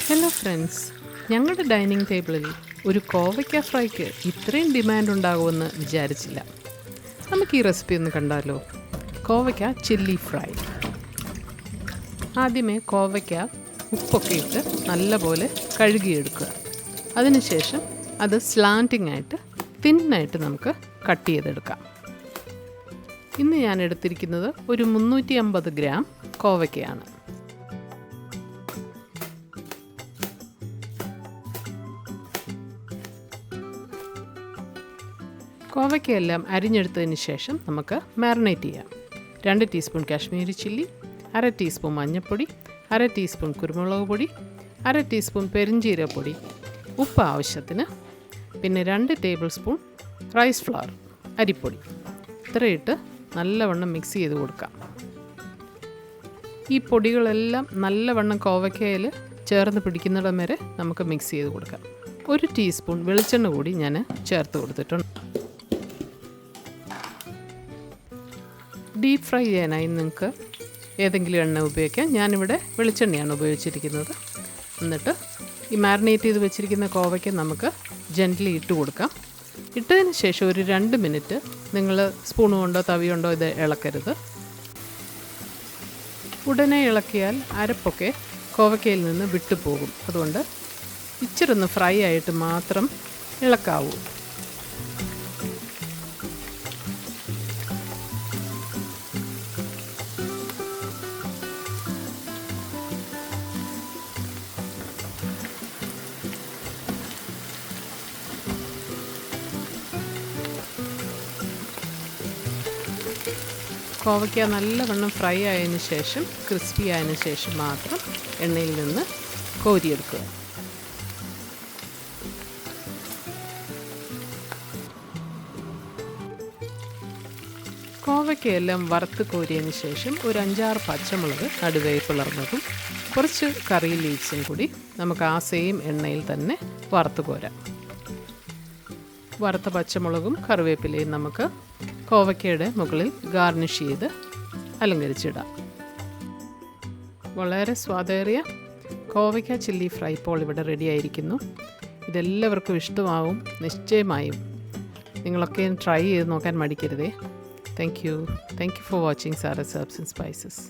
Hello friends, ഞങ്ങളുടെ dining ടേബിളിൽ ഒരു കോവയ്ക്ക ഫ്രൈക്ക് ഇത്രയും ഡിമാൻഡ് ഉണ്ടാകുമെന്ന് വിചാരിച്ചില്ല. നമുക്ക് ഈ റെസിപ്പി ഒന്ന് കണ്ടാലോ. കോവയ്ക്ക ചില്ലി ഫ്രൈ. ആദ്യമേ കോവയ്ക്ക ഉപ്പൊക്കെ ഇട്ട് നല്ലപോലെ കഴുകിയെടുക്കുക. അതിനുശേഷം അത് സ്ലാൻറ്റിംഗ് ആയിട്ട് തിന്നായിട്ട് നമുക്ക് കട്ട് ചെയ്തെടുക്കാം. ഇന്ന് ഞാൻ എടുത്തിരിക്കുന്നത് ഒരു 350 ഗ്രാം കോവയ്ക്കയാണ്. കോവയ്ക്കയെല്ലാം അരിഞ്ഞെടുത്തതിന് ശേഷം നമുക്ക് മാരിനേറ്റ് ചെയ്യാം. 2 ടീസ്പൂൺ കാശ്മീരി ചില്ലി, 1/2 ടീസ്പൂൺ മഞ്ഞൾപ്പൊടി, 1/2 ടീസ്പൂൺ കുരുമുളക് പൊടി, 1/2 ടീസ്പൂൺ പെരിഞ്ജീരകപ്പൊടി, ഉപ്പ് ആവശ്യത്തിന്, പിന്നെ 2 ടേബിൾ സ്പൂൺ റൈസ് ഫ്ലവർ അരിപ്പൊടി. ഇത്രയിട്ട് നല്ലവണ്ണം മിക്സ് ചെയ്ത് കൊടുക്കാം. ഈ പൊടികളെല്ലാം നല്ലവണ്ണം കോവയ്ക്കയിൽ ചേർന്ന് പിടിക്കുന്നിടം വരെ നമുക്ക് മിക്സ് ചെയ്ത് കൊടുക്കാം. 1 ടീസ്പൂൺ വെളിച്ചെണ്ണ കൂടി ഞാൻ ചേർത്ത് കൊടുത്തിട്ടുണ്ട്. ഡീപ്പ് ഫ്രൈ ചെയ്യാനായി നിങ്ങൾക്ക് ഏതെങ്കിലും എണ്ണ ഉപയോഗിക്കാം. ഞാനിവിടെ വെളിച്ചെണ്ണയാണ് ഉപയോഗിച്ചിരിക്കുന്നത്. എന്നിട്ട് ഈ മാരിനേറ്റ് ചെയ്ത് വെച്ചിരിക്കുന്ന കോവയ്ക്ക് നമുക്ക് ജെൻ്റ്ലി ഇട്ട് കൊടുക്കാം. ഇട്ടതിന് ശേഷം ഒരു 2 മിനിറ്റ് നിങ്ങൾ സ്പൂൺ കൊണ്ടോ തവി കൊണ്ടോ ഇത് ഇളക്കരുത്. ഉടനെ ഇളക്കിയാൽ അരപ്പൊക്കെ കോവയ്ക്കയിൽ നിന്ന് വിട്ടുപോകും. അതുകൊണ്ട് ഇച്ചിരി ഒന്ന് ഫ്രൈ ആയിട്ട് മാത്രം ഇളക്കാവൂ. കോവയ്ക്ക നല്ലവണ്ണം ഫ്രൈ ആയതിന് ശേഷം ക്രിസ്പി ആയതിന് ശേഷം മാത്രം എണ്ണയിൽ നിന്ന് കോരിയെടുക്കുക. കോവയ്ക്കയെല്ലാം വറുത്ത് കോരിയതിന് ശേഷം ഒരു 5-6 പച്ചമുളക് നടുവേ പിളർന്നതും കുറച്ച് കറി ലീവ്സും കൂടി നമുക്ക് ആ സെയിം എണ്ണയിൽ തന്നെ വറുത്ത് കോരാം. വറുത്ത പച്ചമുളകും കറിവേപ്പിലയും നമുക്ക് കോവയ്ക്കയുടെ മുകളിൽ ഗാർണിഷ് ചെയ്ത് അലങ്കരിച്ചിടാം. വളരെ സ്വാദേറിയ കോവയ്ക്ക ചില്ലി ഫ്രൈ ഇപ്പോൾ ഇവിടെ റെഡി ആയിരിക്കുന്നു. ഇതെല്ലാവർക്കും ഇഷ്ടമാവും നിശ്ചയമായും. നിങ്ങളൊക്കെ ട്രൈ ചെയ്ത് നോക്കാൻ മടിക്കരുതേ. Thank you for watching Sara's herbs and spices.